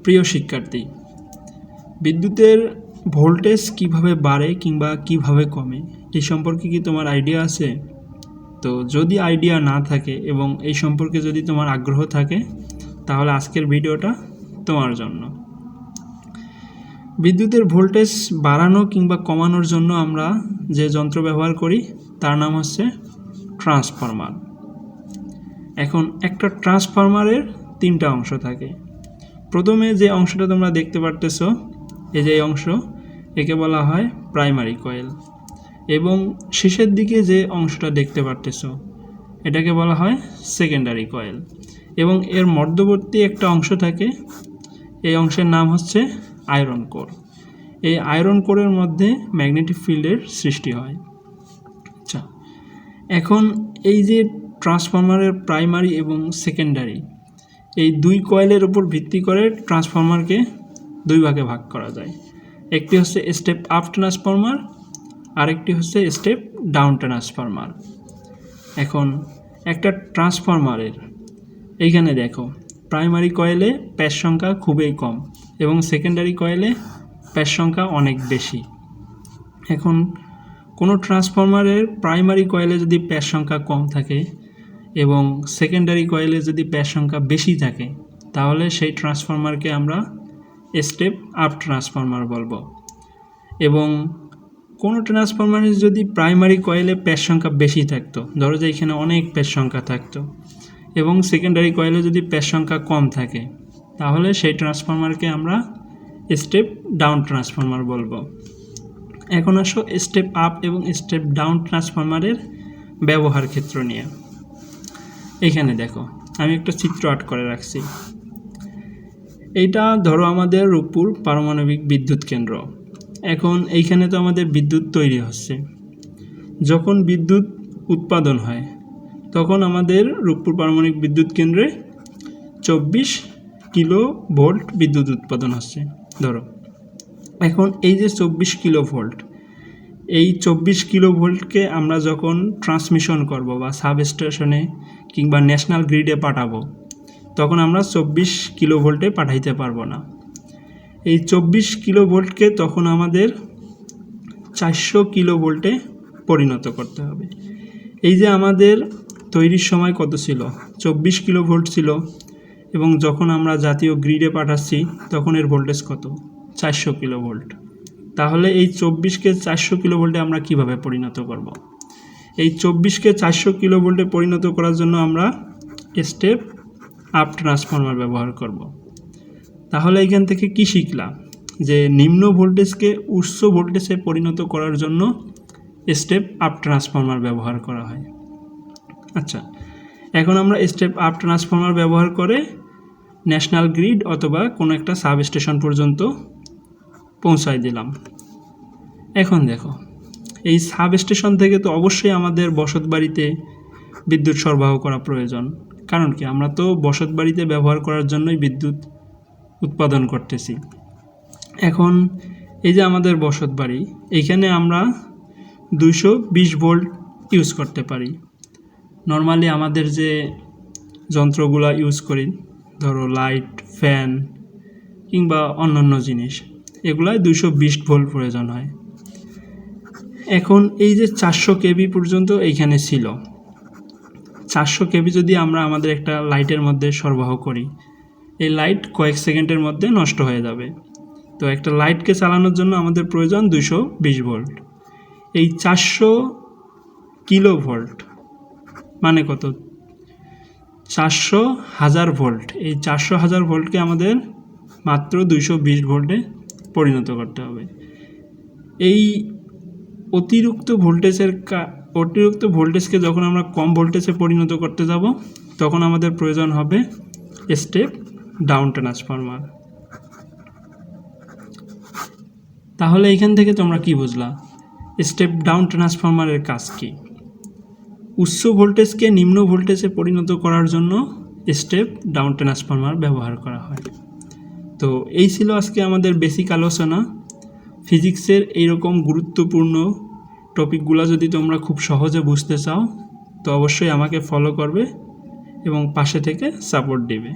প্রিয় শিক্ষার্থী, বিদ্যুতের ভোল্টেজ কিভাবে বাড়ে কিংবা কিভাবে কমে এই সম্পর্কে কি তোমার আইডিয়া আছে? তো যদি আইডিয়া না থাকে এবং এই সম্পর্কে যদি তোমার আগ্রহ থাকে তাহলে আজকের ভিডিওটা তোমার জন্য। বিদ্যুতের ভোল্টেজ বাড়ানো কিংবা কমানোর জন্য আমরা যে যন্ত্র ব্যবহার করি তার নাম হচ্ছে ট্রান্সফরমার। এখন একটা ট্রান্সফরমারের তিনটা অংশ থাকে। প্রথমে যে অংশটা তোমরা দেখতে পারতেছো, এই যে অংশ, একে বলা হয় প্রাইমারি কয়েল, এবং শেষের দিকে যে অংশটা দেখতে পারতেছো এটাকে বলা হয় সেকেন্ডারি কয়েল, এবং এর মধ্যবর্তী একটা অংশ থাকে, এই অংশের নাম হচ্ছে আয়রন কোর। এই আয়রন কোরের মধ্যে ম্যাগনেটিক ফিল্ডের সৃষ্টি হয়। আচ্ছা, এখন এই যে ট্রান্সফরমারের প্রাইমারি এবং সেকেন্ডারি এই দুই কয়েলের উপর ভিত্তি করে ট্রান্সফরমারকে দুই ভাগে ভাগ করা যায়। একটি হচ্ছে স্টেপ আপ ট্রান্সফরমার, আরেকটি হচ্ছে স্টেপ ডাউন ট্রান্সফরমার। এখন একটা ট্রান্সফরমারের এইখানে দেখো, প্রাইমারি কয়েলে প্যাচ সংখ্যা খুবই কম এবং সেকেন্ডারি কয়েলে প্যাচ সংখ্যা অনেক বেশি। এখন কোনো ট্রান্সফরমারের প্রাইমারি কয়েলে যদি প্যাচ সংখ্যা কম থাকে এবং সেকেন্ডারি কয়েলে যদি প্যাচ সংখ্যা বেশি থাকে তাহলে সেই ট্রান্সফরমারকে আমরা স্টেপ আপ ট্রান্সফরমার বলবো। এবং কোনো ট্রান্সফরমারের যদি প্রাইমারি কয়েলে প্যাচ সংখ্যা বেশি থাকতো, ধরো যে এখানে অনেক প্যাচ সংখ্যা থাকতো, এবং সেকেন্ডারি কয়েলে যদি প্যাচ সংখ্যা কম থাকে তাহলে সেই ট্রান্সফরমারকে আমরা স্টেপ ডাউন ট্রান্সফরমার বলবো। এখন আসো স্টেপ আপ এবং স্টেপ ডাউন ট্রান্সফরমারের ব্যবহার ক্ষেত্র নিয়ে। এইখানে দেখো, আমি একটা চিত্র আর্ট করে রাখছি। এইটা ধরো আমাদের রূপপুর পারমাণবিক বিদ্যুৎ কেন্দ্র। এখন এইখানে তো আমাদের বিদ্যুৎ তৈরি হচ্ছে। যখন বিদ্যুৎ উৎপাদন হয় তখন আমাদের রূপপুর পারমাণবিক বিদ্যুৎ কেন্দ্রে 24 কিলো ভোল্ট বিদ্যুৎ উৎপাদন হচ্ছে ধরো। এখন এই যে 24 কিলো ভোল্ট, এই 24 কিলো ভোল্টকে আমরা যখন ট্রান্সমিশন করব বা সাব স্টেশনে কিংবা ন্যাশনাল গ্রিডে পাঠাবো, তখন আমরা 24 কিলো ভোল্টে পাঠাইতে পারবো না। এই 24 কিলো ভোল্টকে তখন আমাদের 400 কিলো ভোল্টে পরিণত করতে হবে। এই যে আমাদের তৈরির সময় কত ছিল, 24 কিলো ভোল্ট ছিল, এবং যখন আমরা জাতীয় গ্রিডে পাঠাচ্ছি তখন এর ভোল্টেজ কত, 400 কিলো ভোল্ট। তাহলে এই 24কে 400 কিলো ভোল্টে আমরা কিভাবে পরিণত করব? এই 24কে 400 কিলো ভোল্টে পরিণত করার জন্য আমরা স্টেপ আপ ট্রান্সফরমার ব্যবহার করব। তাহলে এখান থেকে কি শিখলাম, যে নিম্ন ভোল্টেজকে উচ্চ ভোল্টেজে পরিণত করার জন্য স্টেপ আপ ট্রান্সফরমার ব্যবহার করা হয়। আচ্ছা, এখন আমরা স্টেপ আপ ট্রান্সফরমার ব্যবহার করে ন্যাশনাল গ্রিড অথবা কোনো একটা সাব স্টেশন পর্যন্ত পৌঁছায় দিলাম। এখন দেখো, এই সাব স্টেশন থেকে তো অবশ্যই আমাদের বসত বাড়িতে বিদ্যুৎ সরবরাহ করা প্রয়োজন। কারণ কি, আমরা তো বসত বাড়িতে ব্যবহার করার জন্যই বিদ্যুৎ উৎপাদন করতেছি। এখন এই যে আমাদের বসত বাড়ি, এইখানে আমরা 220 ভোল্ট ইউজ করতে পারি। নর্মালি আমাদের যে যন্ত্রগুলো ইউজ করি, ধরো লাইট, ফ্যান কিংবা অন্যান্য জিনিস, এগুলায় 220 ভোল্ট প্রয়োজন হয়। এখন এই যে 400 কেভি পর্যন্ত এইখানে ছিল, 400 কেভি যদি আমরা আমাদের একটা লাইটের মধ্যে সরবরাহ করি, এই লাইট কয়েক সেকেন্ডের মধ্যে নষ্ট হয়ে যাবে। তো একটা লাইটকে চালানোর জন্য আমাদের প্রয়োজন 220 ভোল্ট। এই 400 কিলো ভোল্ট মানে কত, 400,000 ভোল্ট। এই 400,000 ভোল্টকে আমাদের মাত্র 220 ভোল্টে পরিণত করতে হবে। এই অতিরিক্ত ভোল্টেজকে যখন আমরা কম ভোল্টেজে পরিণত করতে যাব তখন আমাদের প্রয়োজন হবে স্টেপ ডাউন ট্রান্সফরমার। তাহলে এখান থেকে তোমরা কি বুঝলা, স্টেপ ডাউন ট্রান্সফরমারের কাজ কি? উচ্চ ভোল্টেজকে নিম্ন ভোল্টেজে পরিণত করার জন্য স্টেপ ডাউন ট্রান্সফরমার ব্যবহার করা হয়। তো এই ছিল আজকে আমাদের বেসিক আলোচনা। ফিজিক্সের এইরকম গুরুত্বপূর্ণ টপিকগুলো যদি তোমরা খুব সহজে বুঝতে চাও তো অবশ্যই আমাকে ফলো করবে এবং পাশে থেকে সাপোর্ট দিবে।